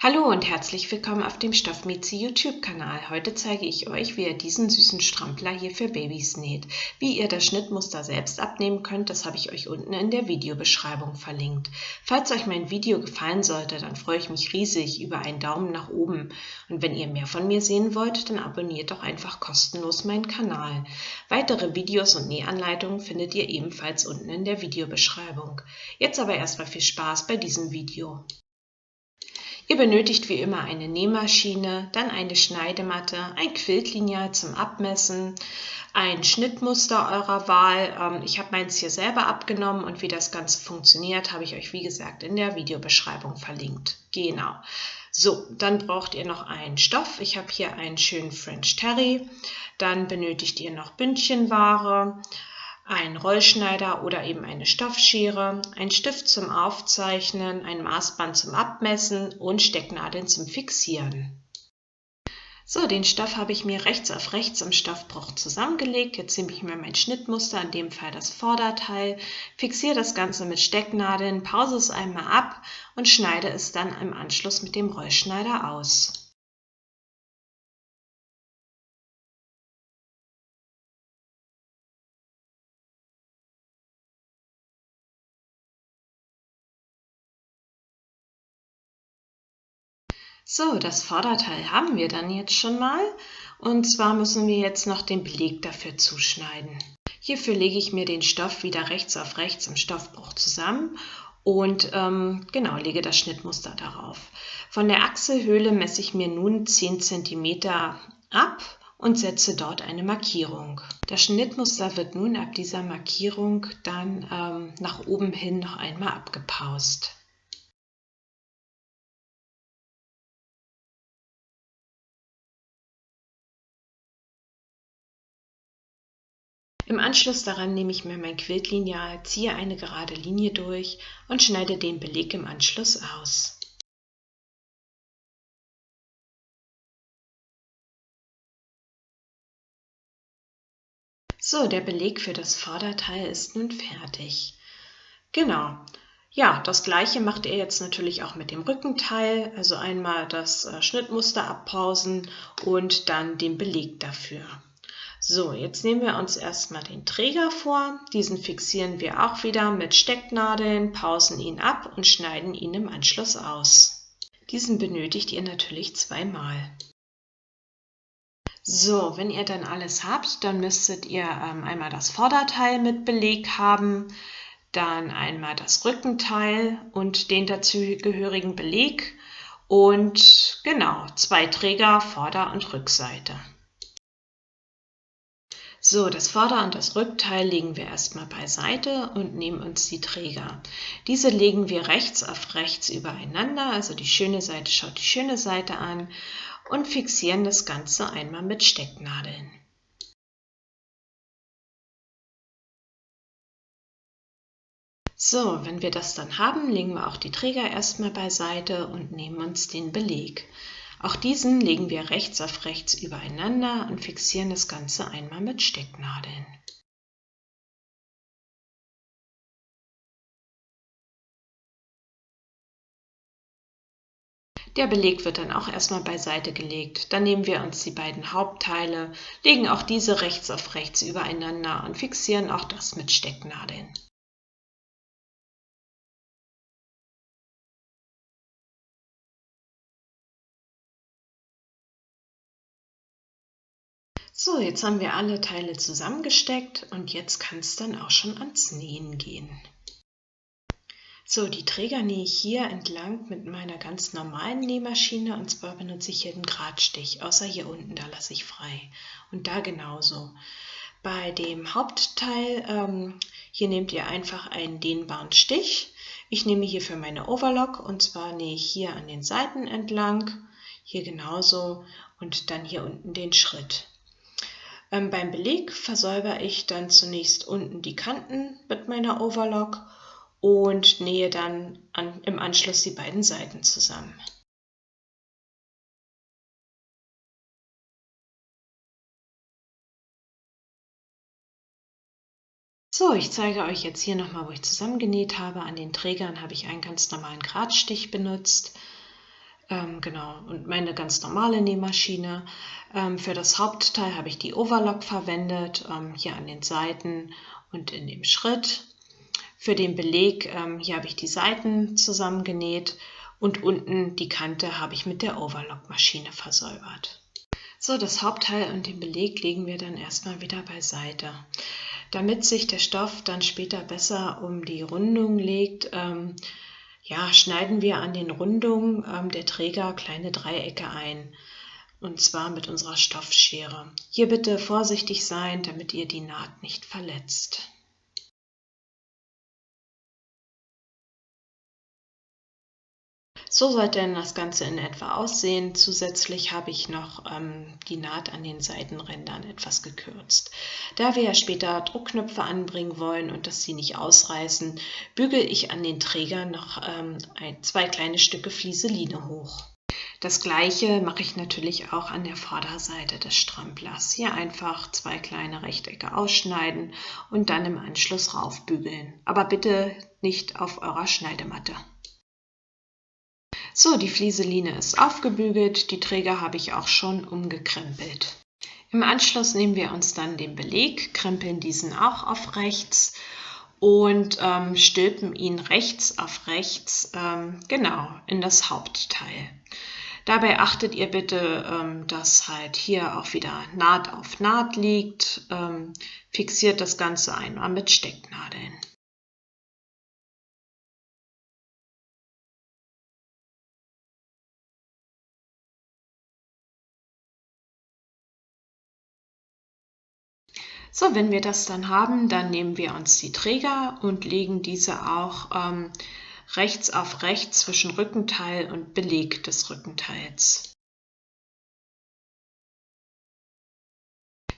Hallo und herzlich willkommen auf dem Stoffmiezi YouTube-Kanal. Heute zeige ich euch, wie ihr diesen süßen Strampler hier für Babys näht. Wie ihr das Schnittmuster selbst abnehmen könnt, das habe ich euch unten in der Videobeschreibung verlinkt. Falls euch mein Video gefallen sollte, dann freue ich mich riesig über einen Daumen nach oben. Und wenn ihr mehr von mir sehen wollt, dann abonniert doch einfach kostenlos meinen Kanal. Weitere Videos und Nähanleitungen findet ihr ebenfalls unten in der Videobeschreibung. Jetzt aber erstmal viel Spaß bei diesem Video. Ihr benötigt wie immer eine Nähmaschine, dann eine Schneidematte, ein Quiltlineal zum Abmessen, ein Schnittmuster eurer Wahl. Ich habe meins hier selber abgenommen und wie das Ganze funktioniert, habe ich euch wie gesagt in der Videobeschreibung verlinkt. Genau. So, dann braucht ihr noch einen Stoff. Ich habe hier einen schönen French Terry. Dann benötigt ihr noch Bündchenware, ein Rollschneider oder eben eine Stoffschere, ein Stift zum Aufzeichnen, ein Maßband zum Abmessen und Stecknadeln zum Fixieren. So, den Stoff habe ich mir rechts auf rechts im Stoffbruch zusammengelegt. Jetzt nehme ich mir mein Schnittmuster, in dem Fall das Vorderteil, fixiere das Ganze mit Stecknadeln, pause es einmal ab und schneide es dann im Anschluss mit dem Rollschneider aus. So, das Vorderteil haben wir dann jetzt schon mal und zwar müssen wir jetzt noch den Beleg dafür zuschneiden. Hierfür lege ich mir den Stoff wieder rechts auf rechts im Stoffbruch zusammen und lege das Schnittmuster darauf. Von der Achselhöhle messe ich mir nun 10 cm ab und setze dort eine Markierung. Das Schnittmuster wird nun ab dieser Markierung dann nach oben hin noch einmal abgepaust. Im Anschluss daran nehme ich mir mein Quiltlineal, ziehe eine gerade Linie durch und schneide den Beleg im Anschluss aus. So, der Beleg für das Vorderteil ist nun fertig. Genau. Ja, das gleiche macht ihr jetzt natürlich auch mit dem Rückenteil, also einmal das Schnittmuster abpausen und dann den Beleg dafür. So, jetzt nehmen wir uns erstmal den Träger vor. Diesen fixieren wir auch wieder mit Stecknadeln, pausen ihn ab und schneiden ihn im Anschluss aus. Diesen benötigt ihr natürlich zweimal. So, wenn ihr dann alles habt, dann müsstet ihr einmal das Vorderteil mit Beleg haben, dann einmal das Rückenteil und den dazugehörigen Beleg und genau, 2 Träger, Vorder- und Rückseite. So, das Vorder- und das Rückteil legen wir erstmal beiseite und nehmen uns die Träger. Diese legen wir rechts auf rechts übereinander, also die schöne Seite schaut die schöne Seite an und fixieren das Ganze einmal mit Stecknadeln. So, wenn wir das dann haben, legen wir auch die Träger erstmal beiseite und nehmen uns den Beleg. Auch diesen legen wir rechts auf rechts übereinander und fixieren das Ganze einmal mit Stecknadeln. Der Beleg wird dann auch erstmal beiseite gelegt. Dann nehmen wir uns die beiden Hauptteile, legen auch diese rechts auf rechts übereinander und fixieren auch das mit Stecknadeln. So, jetzt haben wir alle Teile zusammengesteckt und jetzt kann es dann auch schon ans Nähen gehen. So, die Träger nähe ich hier entlang mit meiner ganz normalen Nähmaschine und zwar benutze ich hier den Gradstich, außer hier unten, da lasse ich frei. Und da genauso. Bei dem Hauptteil, hier nehmt ihr einfach einen dehnbaren Stich. Ich nehme hier für meine Overlock und zwar nähe ich hier an den Seiten entlang, hier genauso und dann hier unten den Schritt. Beim Beleg versäubere ich dann zunächst unten die Kanten mit meiner Overlock und nähe dann im Anschluss die beiden Seiten zusammen. So, ich zeige euch jetzt hier nochmal, wo ich zusammengenäht habe. An den Trägern habe ich einen ganz normalen Gradstich benutzt. Genau, und meine ganz normale Nähmaschine. Für das Hauptteil habe ich die Overlock verwendet, hier an den Seiten und in dem Schritt. Für den Beleg, hier habe ich die Seiten zusammengenäht und unten die Kante habe ich mit der Overlock-Maschine versäubert. So, das Hauptteil und den Beleg legen wir dann erstmal wieder beiseite. Damit sich der Stoff dann später besser um die Rundung legt, schneiden wir an den Rundungen der Träger kleine Dreiecke ein, und zwar mit unserer Stoffschere. Hier bitte vorsichtig sein, damit ihr die Naht nicht verletzt. So sollte denn das Ganze in etwa aussehen. Zusätzlich habe ich noch die Naht an den Seitenrändern etwas gekürzt. Da wir ja später Druckknöpfe anbringen wollen und dass sie nicht ausreißen, bügele ich an den Trägern noch 2 kleine Stücke Flieseline hoch. Das gleiche mache ich natürlich auch an der Vorderseite des Stramplers. Hier einfach 2 kleine Rechtecke ausschneiden und dann im Anschluss raufbügeln. Aber bitte nicht auf eurer Schneidematte. So, die Flieseline ist aufgebügelt, die Träger habe ich auch schon umgekrempelt. Im Anschluss nehmen wir uns dann den Beleg, krempeln diesen auch auf rechts und stülpen ihn rechts auf rechts in das Hauptteil. Dabei achtet ihr bitte, dass halt hier auch wieder Naht auf Naht liegt. Fixiert das Ganze einmal mit Stecknadeln. So, wenn wir das dann haben, dann nehmen wir uns die Träger und legen diese auch rechts auf rechts zwischen Rückenteil und Beleg des Rückenteils.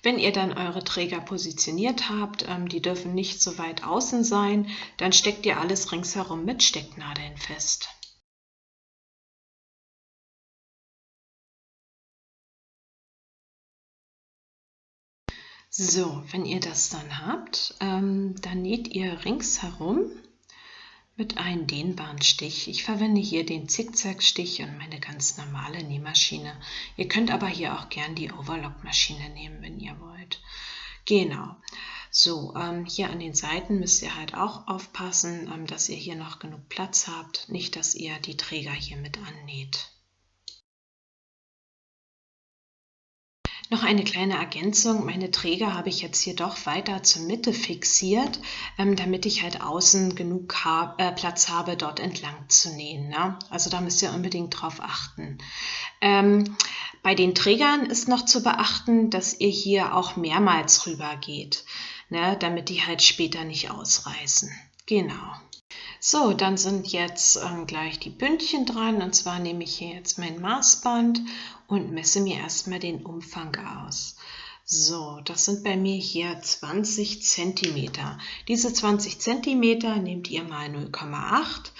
Wenn ihr dann eure Träger positioniert habt, die dürfen nicht so weit außen sein, dann steckt ihr alles ringsherum mit Stecknadeln fest. So, wenn ihr das dann habt, dann näht ihr ringsherum mit einem dehnbaren Stich. Ich verwende hier den Zickzackstich und meine ganz normale Nähmaschine. Ihr könnt aber hier auch gern die Overlock-Maschine nehmen, wenn ihr wollt. Genau. So, hier an den Seiten müsst ihr halt auch aufpassen, dass ihr hier noch genug Platz habt. Nicht, dass ihr die Träger hier mit annäht. Noch eine kleine Ergänzung, meine Träger habe ich jetzt hier doch weiter zur Mitte fixiert, damit ich halt außen genug Platz habe, dort entlang zu nähen. Ne? Also da müsst ihr unbedingt drauf achten. Bei den Trägern ist noch zu beachten, dass ihr hier auch mehrmals rüber geht, ne? Damit die halt später nicht ausreißen. Genau. So, dann sind jetzt gleich die Bündchen dran, und zwar nehme ich hier jetzt mein Maßband und messe mir erstmal den Umfang aus. So, das sind bei mir hier 20 cm. Diese 20 cm nehmt ihr mal 0,8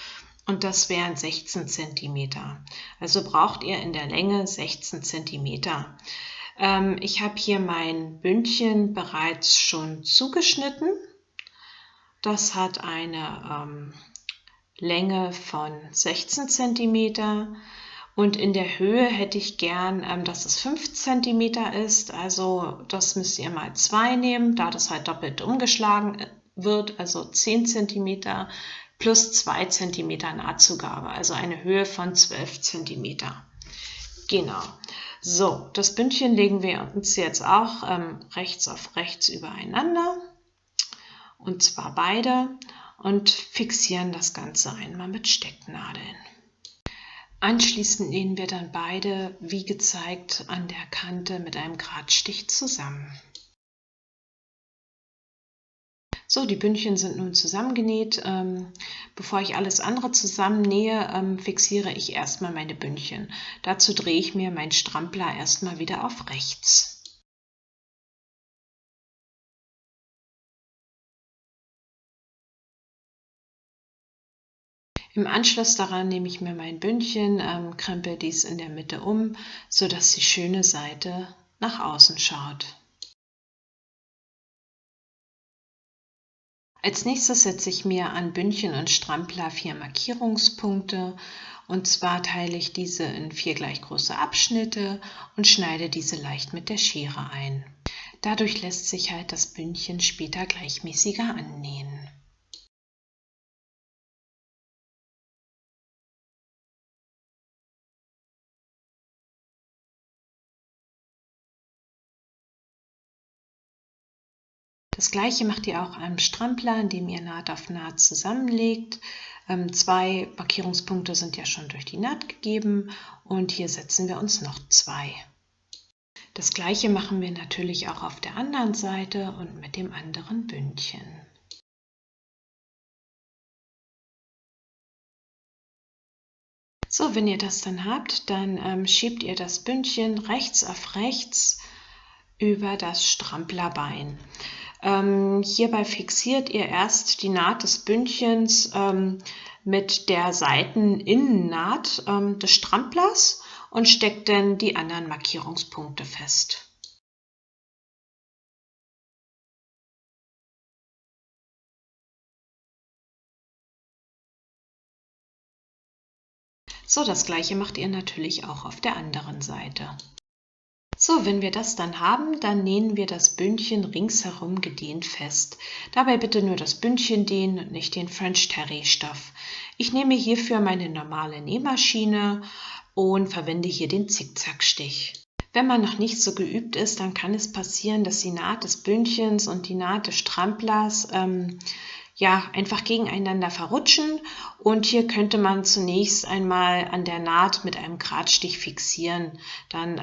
und das wären 16 cm. Also braucht ihr in der Länge 16 cm. Ich habe hier mein Bündchen bereits schon zugeschnitten. Das hat eine Länge von 16 cm und in der Höhe hätte ich gern, dass es 5 cm ist. Also das müsst ihr mal 2 nehmen, da das halt doppelt umgeschlagen wird, also 10 cm plus 2 cm Nahtzugabe, also eine Höhe von 12 cm. Genau. So, das Bündchen legen wir uns jetzt auch rechts auf rechts übereinander, und zwar beide, und fixieren das Ganze einmal mit Stecknadeln. Anschließend nähen wir dann beide, wie gezeigt, an der Kante mit einem Gradstich zusammen. So, die Bündchen sind nun zusammengenäht. Bevor ich alles andere zusammennähe, fixiere ich erstmal meine Bündchen. Dazu drehe ich mir meinen Strampler erstmal wieder auf rechts. Im Anschluss daran nehme ich mir mein Bündchen, krempel dies in der Mitte um, sodass die schöne Seite nach außen schaut. Als nächstes setze ich mir an Bündchen und Strampler 4 Markierungspunkte, und zwar teile ich diese in 4 gleich große Abschnitte und schneide diese leicht mit der Schere ein. Dadurch lässt sich halt das Bündchen später gleichmäßiger annähen. Das gleiche macht ihr auch am Strampler, indem ihr Naht auf Naht zusammenlegt. 2 Markierungspunkte sind ja schon durch die Naht gegeben und hier setzen wir uns noch 2. Das gleiche machen wir natürlich auch auf der anderen Seite und mit dem anderen Bündchen. So, wenn ihr das dann habt, dann schiebt ihr das Bündchen rechts auf rechts über das Stramplerbein. Hierbei fixiert ihr erst die Naht des Bündchens mit der Seiteninnennaht des Stramplers und steckt dann die anderen Markierungspunkte fest. So, das gleiche macht ihr natürlich auch auf der anderen Seite. So, wenn wir das dann haben, dann nähen wir das Bündchen ringsherum gedehnt fest. Dabei bitte nur das Bündchen dehnen und nicht den French Terry Stoff. Ich nehme hierfür meine normale Nähmaschine und verwende hier den Zickzackstich. Wenn man noch nicht so geübt ist, dann kann es passieren, dass die Naht des Bündchens und die Naht des Stramplers einfach gegeneinander verrutschen, und hier könnte man zunächst einmal an der Naht mit einem Gradstich fixieren. Dann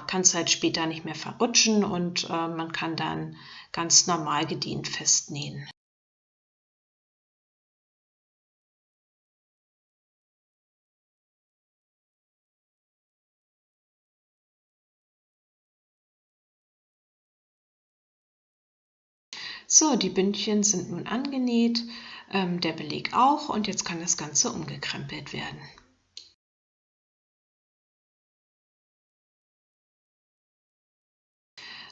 kann es halt später nicht mehr verrutschen und man kann dann ganz normal gedehnt festnähen. So, die Bündchen sind nun angenäht, der Beleg auch, und jetzt kann das Ganze umgekrempelt werden.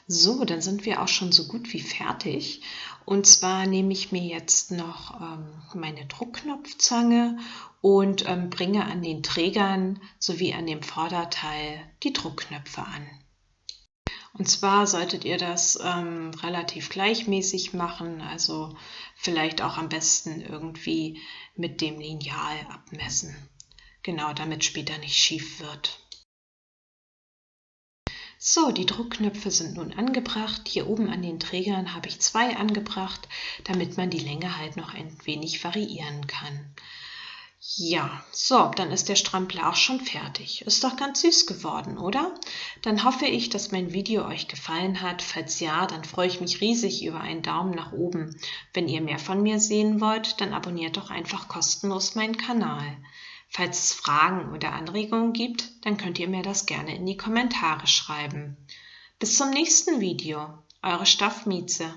So, dann sind wir auch schon so gut wie fertig. Und zwar nehme ich mir jetzt noch meine Druckknopfzange und bringe an den Trägern sowie an dem Vorderteil die Druckknöpfe an. Und zwar solltet ihr das relativ gleichmäßig machen, also vielleicht auch am besten irgendwie mit dem Lineal abmessen. Genau, damit später nicht schief wird. So, die Druckknöpfe sind nun angebracht. Hier oben an den Trägern habe ich 2 angebracht, damit man die Länge halt noch ein wenig variieren kann. Ja, so, dann ist der Strampler auch schon fertig. Ist doch ganz süß geworden, oder? Dann hoffe ich, dass mein Video euch gefallen hat. Falls ja, dann freue ich mich riesig über einen Daumen nach oben. Wenn ihr mehr von mir sehen wollt, dann abonniert doch einfach kostenlos meinen Kanal. Falls es Fragen oder Anregungen gibt, dann könnt ihr mir das gerne in die Kommentare schreiben. Bis zum nächsten Video. Eure Staff Mieze.